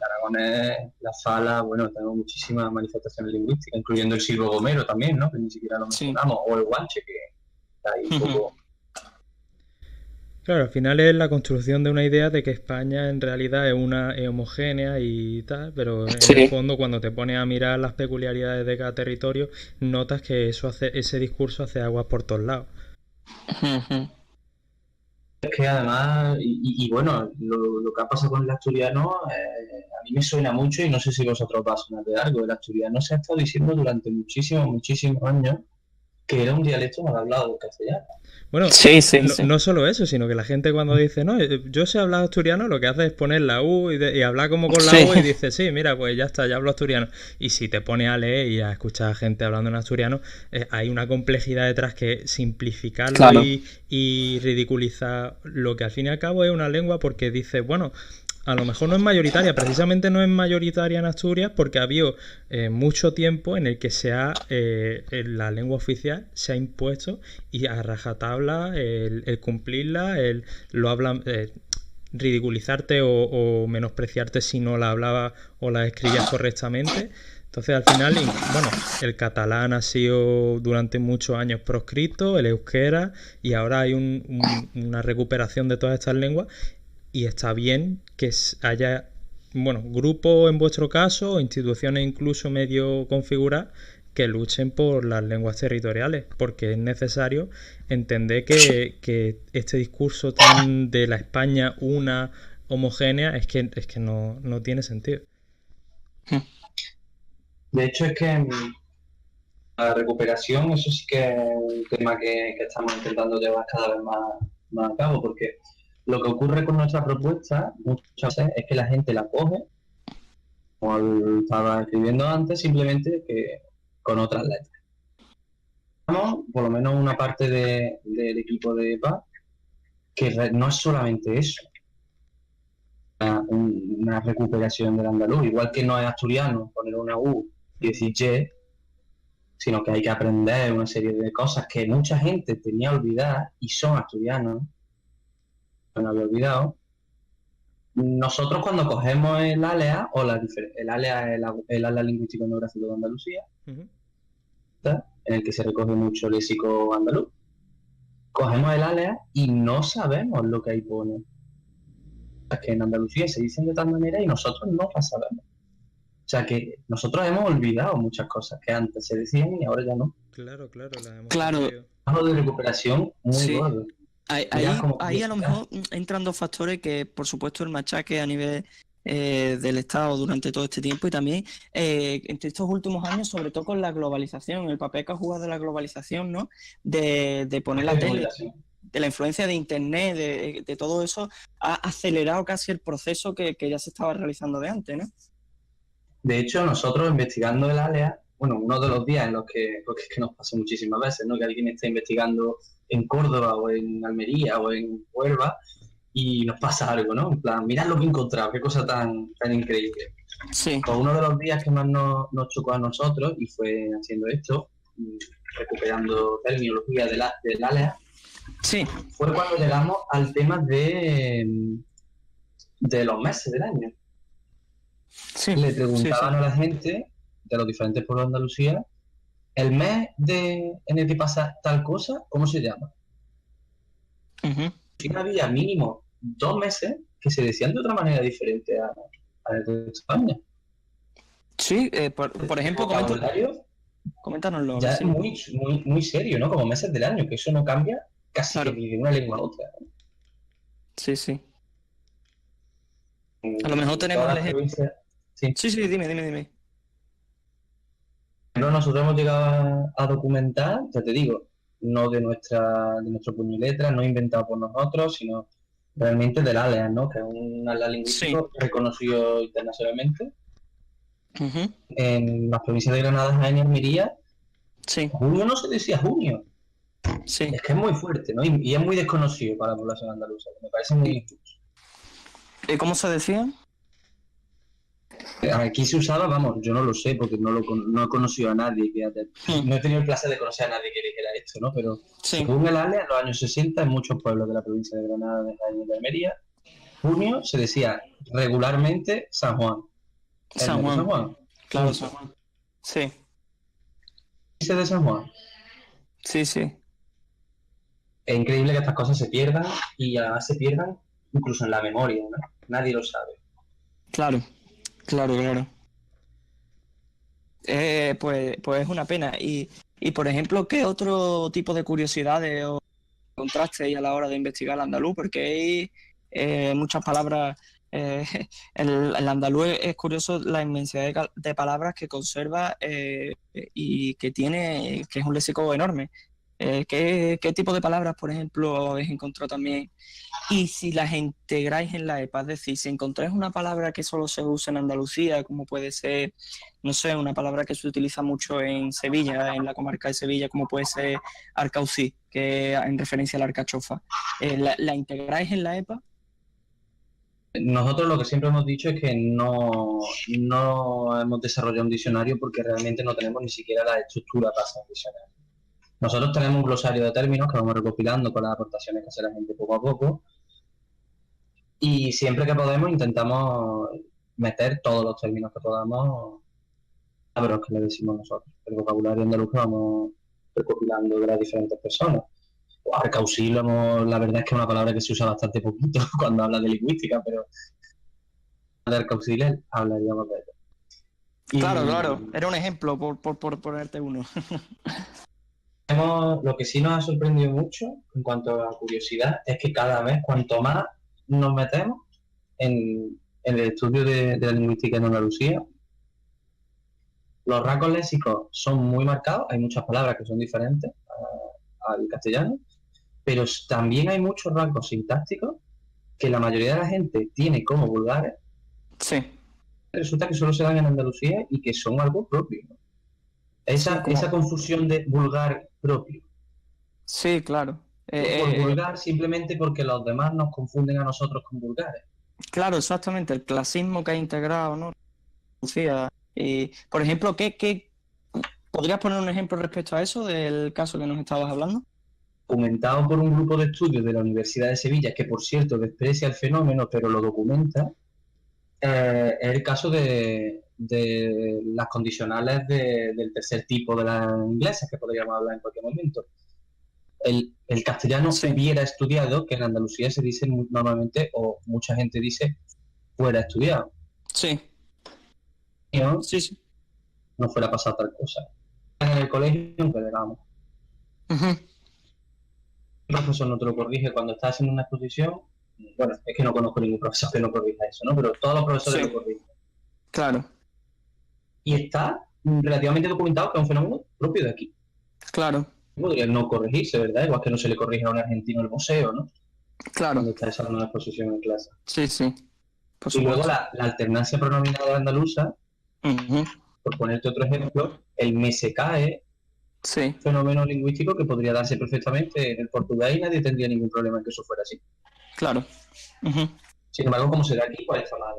Aragonés, la Fala, bueno, tenemos muchísimas manifestaciones lingüísticas, incluyendo el silbo gomero también, ¿no? Que ni siquiera lo Sí. mencionamos, o el guanche, que está ahí un poco... Claro, al final es la construcción de una idea de que España en realidad es homogénea y tal, pero en Sí. el fondo cuando te pones a mirar las peculiaridades de cada territorio, notas que ese discurso hace aguas por todos lados. Ujú. Es que además, y bueno, lo que ha pasado con el asturiano, a mí me suena mucho y no sé si vosotros vais a sonar de algo. El asturiano se ha estado diciendo durante muchísimos años que era un dialecto mal hablado del castellano. Bueno, Sí. no solo eso, sino que la gente cuando dice, no, yo sé hablar asturiano, lo que hace es poner la U y hablar como con la Sí. U y dice, sí, mira, pues ya está, ya hablo asturiano. Y si te pones a leer y a escuchar a gente hablando en asturiano, hay una complejidad detrás que simplificarlo Claro. y ridiculizar lo que al fin y al cabo es una lengua porque dice, bueno, a lo mejor no es mayoritaria, precisamente no es mayoritaria en Asturias porque ha habido mucho tiempo en el que la lengua oficial se ha impuesto y a rajatabla el cumplirla, lo hablan, ridiculizarte o menospreciarte si no la hablabas o la escribías correctamente. Entonces al final, bueno, el catalán ha sido durante muchos años proscrito, el euskera, y ahora hay una recuperación de todas estas lenguas y está bien que haya, bueno, grupos en vuestro caso o instituciones incluso medio configuradas que luchen por las lenguas territoriales, porque es necesario entender que este discurso tan de la España una homogénea es que no tiene sentido. De hecho, es que la recuperación, eso sí que es un tema que estamos intentando llevar cada vez más a cabo, porque lo que ocurre con nuestra propuesta muchas veces es que la gente la coge, como estaba escribiendo antes, simplemente que con otras letras. Por lo menos una parte del equipo de EPA, que no es solamente eso, una recuperación del andaluz, igual que no es asturiano poner una U y decir Y, sino que hay que aprender una serie de cosas que mucha gente tenía olvidadas y son asturianos, no había olvidado. Nosotros cuando cogemos el ALEA, el ALEA es el Atlas Lingüístico Etnográfico de Andalucía, en el que se recoge mucho léxico andaluz, cogemos el ALEA y no sabemos lo que ahí pone. Es que en Andalucía se dicen de tal manera y nosotros no las sabemos. O sea que nosotros hemos olvidado muchas cosas que antes se decían y ahora ya no. Claro, las hemos Claro. Algo de recuperación muy gordo. Ahí a lo mejor entran dos factores que, por supuesto, el machaque a nivel del Estado durante todo este tiempo y también entre estos últimos años, sobre todo con la globalización, el papel que ha jugado la globalización, ¿no? De poner la tele, de la influencia de Internet, de todo eso, ha acelerado casi el proceso que ya se estaba realizando de antes, ¿no? De hecho, nosotros investigando el ALEA, bueno, uno de los días en los que, porque es que nos pasa muchísimas veces, ¿no? Que alguien está investigando en Córdoba o en Almería o en Huelva y nos pasa algo, ¿no? En plan, mirad lo que he encontrado, qué cosa tan increíble. Sí. Pues uno de los días que más nos chocó a nosotros, y fue haciendo esto, recuperando terminología del ALEA, sí, fue cuando llegamos al tema de los meses del año. Sí, le preguntaban a la gente de los diferentes pueblos de Andalucía, el mes en el que pasa tal cosa, ¿cómo se llama? Y había mínimo 2 meses que se decían de otra manera diferente a el de España. Sí, por ejemplo, coméntanoslo. Ya sí. Es muy serio, ¿no? Como meses del año, que eso no cambia casi que ni de una lengua a otra. Sí, sí. A lo mejor tenemos el ejemplo. Sí, dime. Pero nosotros hemos llegado a documentar, ya te digo, no de nuestro puño y letra, no inventado por nosotros, sino realmente del ALEA, ¿no? Que es un atlas lingüístico reconocido internacionalmente. En las provincias de Granada, Jaén y Almería, junio no se decía junio. Sí. Es que es muy fuerte, ¿no? Y es muy desconocido para la población andaluza. Me parece muy injusto. ¿Y cómo se decía? Aquí se usaba, vamos, yo no lo sé porque no he conocido a nadie no he tenido el placer de conocer a nadie que dijera esto, ¿no? Pero según el ALEA, en los años 60, en muchos pueblos de la provincia de Granada, de Jaén y de Almería, junio se decía regularmente San Juan. San Juan. Claro, San Juan. Sí. ¿Dice de San Juan? Sí. Es increíble que estas cosas se pierdan y además se pierdan incluso en la memoria, ¿no? Nadie lo sabe. Claro. Pues es una pena. Y por ejemplo, ¿qué otro tipo de curiosidades o contrastes a la hora de investigar el andaluz? Porque hay muchas palabras. El andaluz es curioso la inmensidad de palabras que conserva y que es un léxico enorme. ¿Qué tipo de palabras, por ejemplo, habéis encontrado también? Y si las integráis en la EPA, es decir, si encontráis una palabra que solo se usa en Andalucía, como puede ser, no sé, una palabra que se utiliza mucho en Sevilla, en la comarca de Sevilla, como puede ser arcausí, que en referencia a la alcachofa, ¿la integráis en la EPA? Nosotros lo que siempre hemos dicho es que no hemos desarrollado un diccionario porque realmente no tenemos ni siquiera la estructura para hacer un diccionario. Nosotros tenemos un glosario de términos que vamos recopilando con las aportaciones que hace la gente poco a poco y siempre que podemos intentamos meter todos los términos que podamos a ver los que le decimos nosotros. El vocabulario andaluz que vamos recopilando de las diferentes personas. Arcausil, la verdad es que es una palabra que se usa bastante poquito cuando habla de lingüística, pero de Arcausil hablaríamos de ello. Claro, era un ejemplo por ponerte uno. Lo que sí nos ha sorprendido mucho en cuanto a curiosidad es que cada vez, cuanto más nos metemos en el estudio de la lingüística en Andalucía, los rasgos léxicos son muy marcados, hay muchas palabras que son diferentes al castellano, pero también hay muchos rasgos sintácticos que la mayoría de la gente tiene como vulgares. Sí. Resulta que solo se dan en Andalucía y que son algo propio, ¿no? Esa confusión de vulgar propio. Sí, claro. Por vulgar simplemente porque los demás nos confunden a nosotros con vulgares. Claro, exactamente, el clasismo que ha integrado, ¿no? Lucía. Por ejemplo, ¿qué podrías poner un ejemplo respecto a eso del caso que nos estabas hablando? Documentado por un grupo de estudios de la Universidad de Sevilla, que por cierto desprecia el fenómeno, pero lo documenta, es el caso de las condicionales del tercer tipo de las inglesas, que podríamos hablar en cualquier momento. El castellano hubiera estudiado, que en Andalucía se dice normalmente, o mucha gente dice, fuera estudiado. Sí. ¿No? Sí. No fuera a pasar tal cosa. En el colegio nunca llegamos. Uh-huh. El profesor no te lo corrige cuando estás haciendo una exposición. Bueno, es que no conozco ningún profesor que no corrija eso, ¿no? Pero todos los profesores lo corrigen. Claro. Y está relativamente documentado que es un fenómeno propio de aquí. Claro. Podría no corregirse, ¿verdad? Igual que no se le corrige a un argentino el museo, ¿no? Claro. Cuando está haciendo una exposición en clase. Sí. Y luego la alternancia pronominal andaluza, por ponerte otro ejemplo, el me se cae, fenómeno lingüístico que podría darse perfectamente en el portugués y nadie tendría ningún problema en que eso fuera así. Claro. Sin embargo, como se da aquí, pues está mal.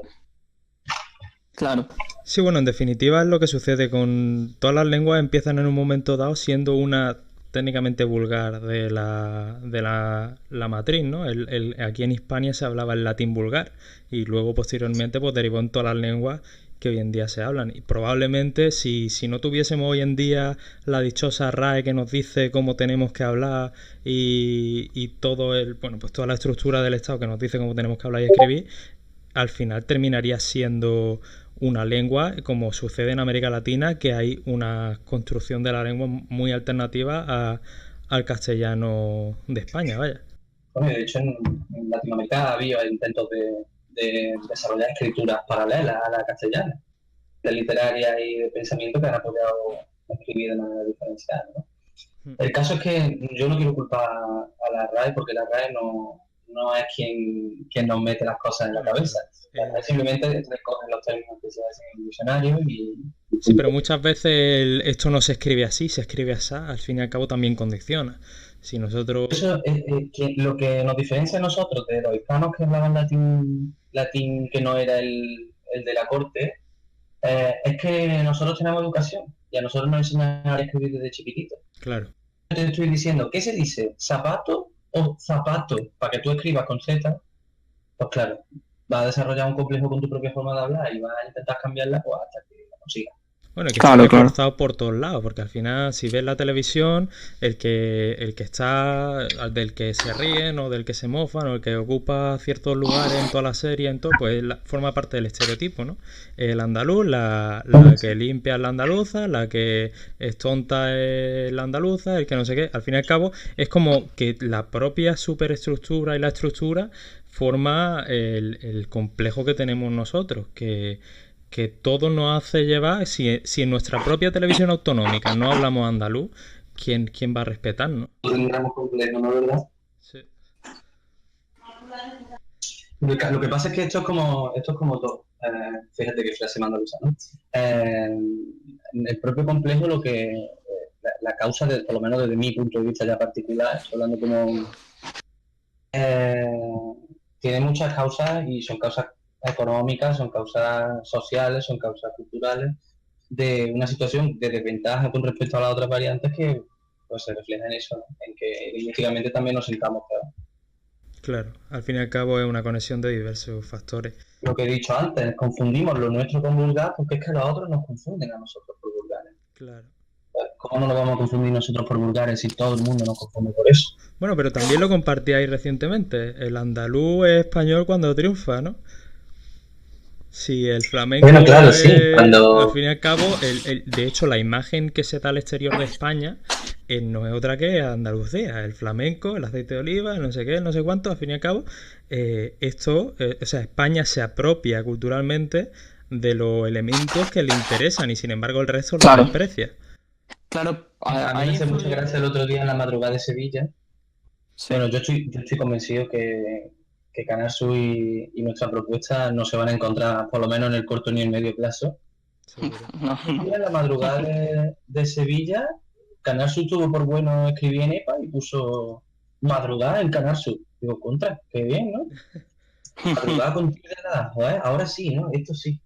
Claro. Sí, bueno, en definitiva es lo que sucede con todas las lenguas, empiezan en un momento dado siendo una técnicamente vulgar de la matriz, ¿no? Aquí en Hispania se hablaba el latín vulgar y luego posteriormente pues derivó en todas las lenguas que hoy en día se hablan. Y probablemente si no tuviésemos hoy en día la dichosa RAE que nos dice cómo tenemos que hablar y todo pues toda la estructura del Estado que nos dice cómo tenemos que hablar y escribir, al final terminaría siendo una lengua, como sucede en América Latina, que hay una construcción de la lengua muy alternativa al castellano de España, vaya. Bueno, de hecho, en Latinoamérica había intentos de desarrollar escrituras paralelas a la castellana, de literaria y de pensamiento que han apoyado escribir de manera diferenciada, ¿no? El caso es que yo no quiero culpar a la RAE porque la RAE no es quien nos mete las cosas en la cabeza. Simplemente recogen los términos que se hacen en el diccionario y... Sí, pero muchas veces esto no se escribe así, se escribe así, al fin y al cabo también condiciona. Si nosotros... Eso es lo que nos diferencia a nosotros de los hispanos que hablaban latín que no era el de la corte, es que nosotros tenemos educación y a nosotros nos enseñan a escribir desde chiquitito. Claro. Te estoy diciendo, ¿qué se dice? ¿Zapato o zapato? Para que tú escribas con Z, pues claro, vas a desarrollar un complejo con tu propia forma de hablar y vas a intentar cambiarla pues, hasta que la consigas. Bueno, que está reforzado por todos lados, porque al final, si ves la televisión, el que está, del que se ríen o del que se mofan o el que ocupa ciertos lugares en toda la serie, en todo, pues forma parte del estereotipo, ¿no? El andaluz, la que limpia es la andaluza, la que es tonta es la andaluza, el que no sé qué. Al fin y al cabo, es como que la propia superestructura y la estructura forma el complejo que tenemos nosotros, que todo nos hace llevar, si en nuestra propia televisión autonómica no hablamos andaluz, ¿quién va a respetarnos? Tendremos complejo, ¿no? ¿Verdad? Sí. Lo que pasa es que esto es como todo. Fíjate que frase me andaluza, ¿no? El propio complejo, la causa, por lo menos desde mi punto de vista ya particular, estoy hablando como... tiene muchas causas y son causas económicas, son causas sociales, son causas culturales de una situación de desventaja con respecto a las otras variantes que pues se refleja en eso, ¿no? En que lingüísticamente también nos sintamos peor. Claro, al fin y al cabo es una conexión de diversos factores. Lo que he dicho antes, confundimos lo nuestro con vulgar porque es que los otros nos confunden a nosotros por vulgares. Claro. ¿Cómo no nos vamos a confundir nosotros por vulgares si todo el mundo nos confunde por eso? Bueno, pero también lo compartíais recientemente. El andaluz es español cuando triunfa, ¿no? Sí, el flamenco Bueno, claro, sí, al fin y al cabo, de hecho, la imagen que se da al exterior de España no es otra que Andalucía. El flamenco, el aceite de oliva, no sé qué, no sé cuánto, al fin y al cabo, o sea, España se apropia culturalmente de los elementos que le interesan y sin embargo el resto Claro. los desprecia. Claro, A mí me hace mucha gracia el otro día en la madrugada de Sevilla. Sí. Bueno, yo estoy convencido que Canal Sur y nuestra propuesta no se van a encontrar, por lo menos en el corto ni en el medio plazo. Seguro. No, no. En la madrugada de Sevilla, Canal Sur tuvo por bueno escribir en EPA y puso madrugada en Canal Sur. Digo, contra, qué bien, ¿no? Madrugada con nada, joder, ahora sí, ¿no? Esto sí.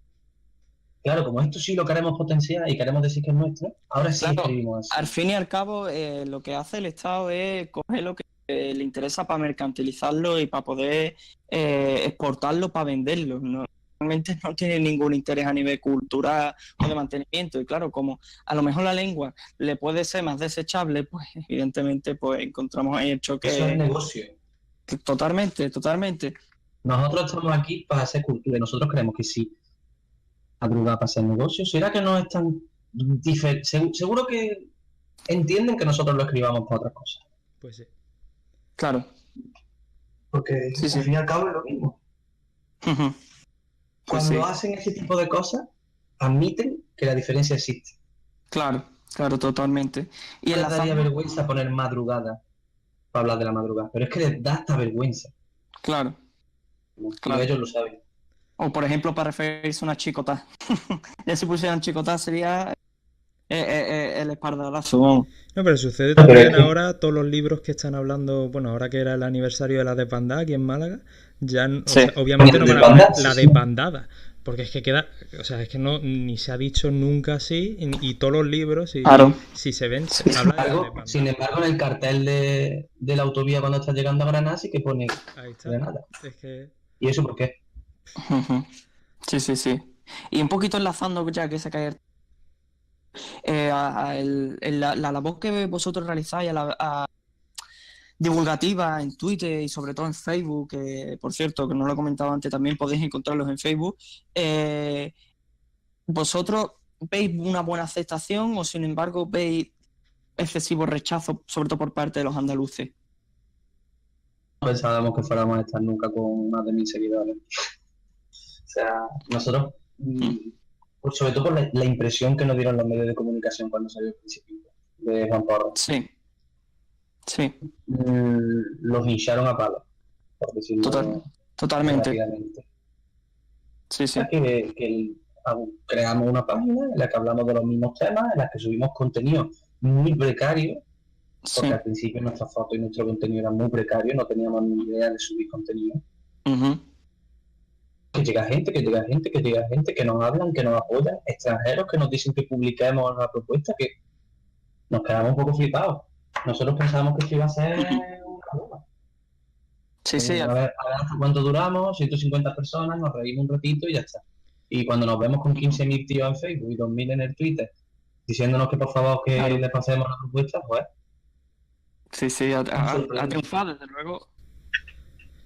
Claro, como esto sí lo queremos potenciar y queremos decir que es nuestro, ahora sí Claro, escribimos así. al fin y al cabo, lo que hace el Estado es coger lo que le interesa para mercantilizarlo y para poder exportarlo para venderlo. Realmente no tiene ningún interés a nivel cultural o de mantenimiento. Y claro, como a lo mejor la lengua le puede ser más desechable, pues evidentemente pues encontramos ahí el choque. Eso es negocio. Totalmente, totalmente. Nosotros estamos aquí para hacer cultura y nosotros creemos que sí. Madrugada para hacer negocio. ¿Será que no es tan diferente? Seguro que entienden que nosotros lo escribamos para otras cosas. Pues sí. Claro. Porque Sí, sí. al fin y al cabo es lo mismo. Pues Cuando sí. hacen ese tipo de cosas, admiten que la diferencia existe. Claro, claro, totalmente. Y No les daría enlazando, vergüenza poner madrugada para hablar de la madrugada, pero es que les da hasta vergüenza. claro. ¿No? Claro. Y ellos lo saben. O por ejemplo, para referirse a una chicota. Ya si pusieran chicota sería el espardarazo. No, pero sucede Pero también es que- ahora todos los libros que están hablando, bueno, ahora que era el aniversario de la desbandada aquí en Málaga, ya, o Sí. sea, obviamente no van a poner Desbandada, la sí. desbandada, porque es que queda, o sea, es que no ni se ha dicho nunca así y todos los libros, Claro. si se ven, Sí. se habla de la desbandada. Sin embargo, en el cartel de la autovía cuando estás llegando a Granada sí que pone Ahí está. Granada. Es que ¿Y eso por qué? Ujú. Sí, sí, sí. Y un poquito enlazando ya que se cae la labor que vosotros realizáis divulgativa en Twitter y sobre todo en Facebook, que por cierto, que no lo he comentado antes, también podéis encontrarlos en Facebook. ¿Vosotros veis una buena aceptación o sin embargo veis excesivo rechazo, sobre todo por parte de los andaluces? No pensábamos que fuéramos a estar nunca con más de 1000 seguidores. O sea, nosotros, sobre todo por la impresión que nos dieron los medios de comunicación cuando salió el Principito de Juan Porras. Sí, sí, Los hincharon a palos, por decirlo totalmente. rápidamente. Sí, sí. Creamos una página en la que hablamos de los mismos temas, en la que subimos contenido muy precario, porque Sí. al principio nuestra foto y nuestro contenido eran muy precarios, no teníamos ni idea de subir contenido. Ujú. Que llega gente que nos hablan, que nos apoyan, extranjeros que nos dicen que publiquemos la propuesta, que nos quedamos un poco flipados. Nosotros pensábamos que esto iba a ser una broma. Sí, sí. A ver hasta cuánto duramos, 150 personas, nos reímos un ratito y ya está. Y cuando nos vemos con 15.000 tíos en Facebook y 2.000 en el Twitter, diciéndonos que por favor que Claro. les pasemos la propuesta, pues Sí, sí, ha sorprende. triunfado, desde luego.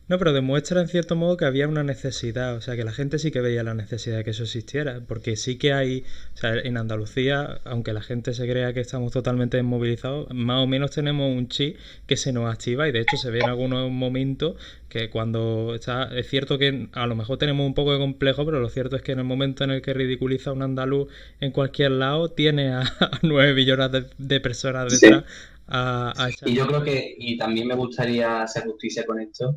no, pero demuestra en cierto modo que había una necesidad, o sea, que la gente sí que veía la necesidad de que eso existiera, porque sí que hay, o sea, en Andalucía, aunque la gente se crea que estamos totalmente desmovilizados, más o menos tenemos un chip que se nos activa y de hecho se ve en algunos momentos que cuando está, es cierto que a lo mejor tenemos un poco de complejo, pero lo cierto es que en el momento en el que ridiculiza a un andaluz en cualquier lado, tiene a 9 millones de personas Sí. detrás a echar. Y yo creo que, y también me gustaría hacer justicia con esto,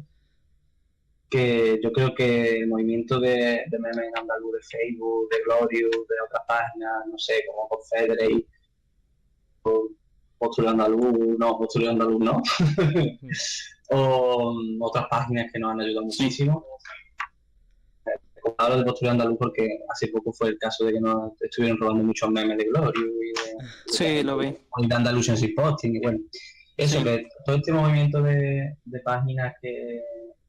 que yo creo que el movimiento de memes en andaluz de Facebook, de Glorious, de otras páginas, no sé, como por Federate, Postulio Andaluz no, o otras páginas que nos han ayudado muchísimo. Hablo de Postureo Andaluz porque hace poco fue el caso de que nos estuvieron robando muchos memes de Glorio Sí, lo vi. de Andalusian Posting y bueno, eso, Sí. que todo este movimiento de páginas que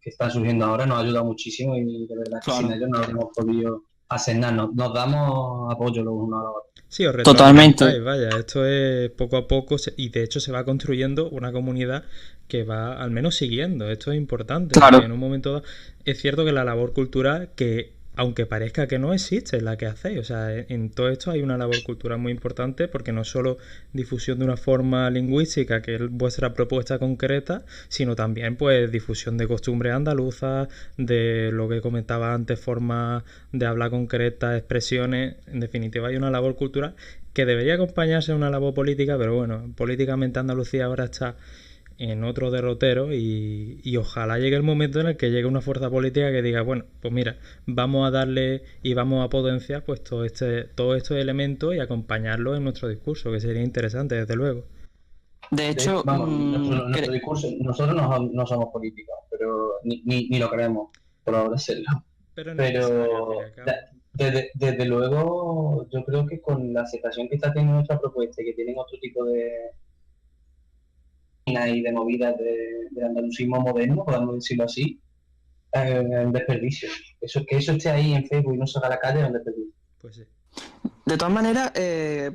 están surgiendo ahora nos ha ayudado muchísimo y de verdad que Claro. sin ellos no hemos podido hacer nada, nos damos apoyo los unos a los otros. Sí, os Totalmente. retroalimentáis, vaya, esto es poco a poco y de hecho se va construyendo una comunidad que va al menos siguiendo, esto es importante, Claro. porque en un momento dado es cierto que la labor cultural, que aunque parezca que no existe, es la que hacéis, o sea, en todo esto hay una labor cultural muy importante porque no solo difusión de una forma lingüística, que es vuestra propuesta concreta, sino también pues difusión de costumbres andaluzas, de lo que comentaba antes, formas de hablar concretas, expresiones, en definitiva hay una labor cultural que debería acompañarse de una labor política, pero bueno, políticamente Andalucía ahora está en otro derrotero y ojalá llegue el momento en el que llegue una fuerza política que diga, bueno, pues mira, vamos a darle y vamos a potenciar pues todos estos elementos y acompañarlos en nuestro discurso, que sería interesante, desde luego. De hecho, Vamos, nuestro discurso, nosotros no somos políticos, pero ni lo queremos, por ahora serlo. Pero es necesario, al fin y Pero al cabo. desde luego, yo creo que con la aceptación que está teniendo nuestra propuesta y que tienen otro tipo de y de movidas del andalucismo moderno, podemos decirlo así, es un desperdicio. Que eso esté ahí en Facebook y no salga a la calle es un desperdicio. Pues sí. de todas maneras,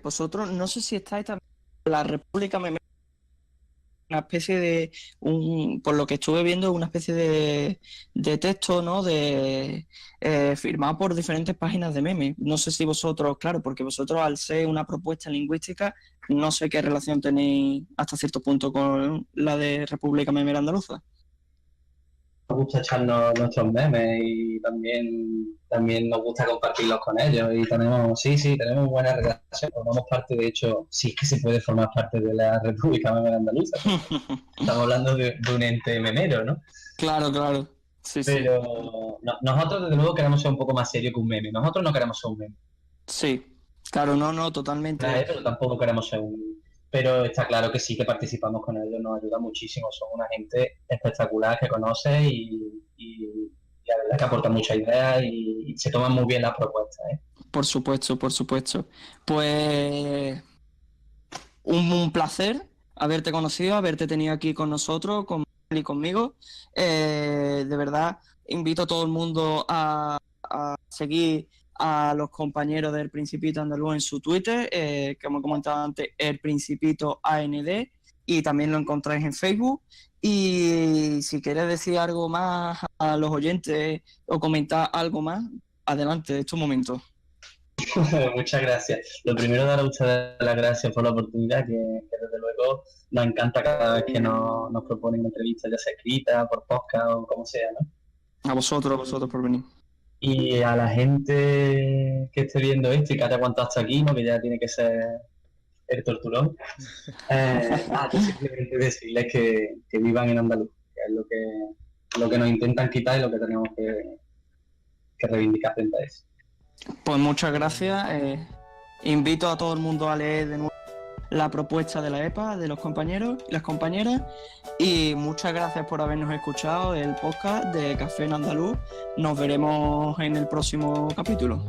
vosotros, no sé si estáis también en la República Meme, una especie de, por lo que estuve viendo, una especie de texto, ¿no? Firmado por diferentes páginas de memes. No sé si vosotros, claro, porque vosotros al ser una propuesta lingüística, no sé qué relación tenéis hasta cierto punto con la de República Memera Andaluza. Nos gusta echarnos nuestros memes y también nos gusta compartirlos con ellos y tenemos buena relación, formamos parte, de hecho, sí es que se puede formar parte de la República Memera Andaluza. Estamos hablando de un ente memero, ¿no? Claro. Sí, Pero nosotros desde luego queremos ser un poco más serios que un meme. Nosotros no queremos ser un meme. sí. Claro, no, totalmente. Pero tampoco queremos ser un... Pero está claro que sí que participamos con ellos, nos ayuda muchísimo. Son una gente espectacular que conoce y la verdad que aporta muchas ideas y se toman muy bien las propuestas, ¿eh? Por supuesto. Pues un placer haberte conocido, haberte tenido aquí con nosotros, con él y conmigo. De verdad, invito a todo el mundo a seguir a los compañeros del Principito Andaluz en su Twitter, como he comentado antes, el Principito AND, y también lo encontráis en Facebook. Y si quieres decir algo más a los oyentes o comentar algo más, adelante, es tu momento. Muchas gracias. Lo primero, dar a ustedes las gracias por la oportunidad, que desde luego nos encanta cada vez que nos proponen entrevistas, ya sea escrita, por podcast o como sea, ¿no? A vosotros por venir. Y a la gente que esté viendo esto y que haya aguantado hasta aquí, ¿no? Que ya tiene que ser el torturón, simplemente decirles que vivan en Andaluz, que es lo que nos intentan quitar y lo que tenemos que reivindicar frente a eso. Pues muchas gracias. Invito a todo el mundo a leer de nuevo la propuesta de la EPA, de los compañeros y las compañeras. Y muchas gracias por habernos escuchado el podcast de Café en Andaluz. Nos veremos en el próximo capítulo.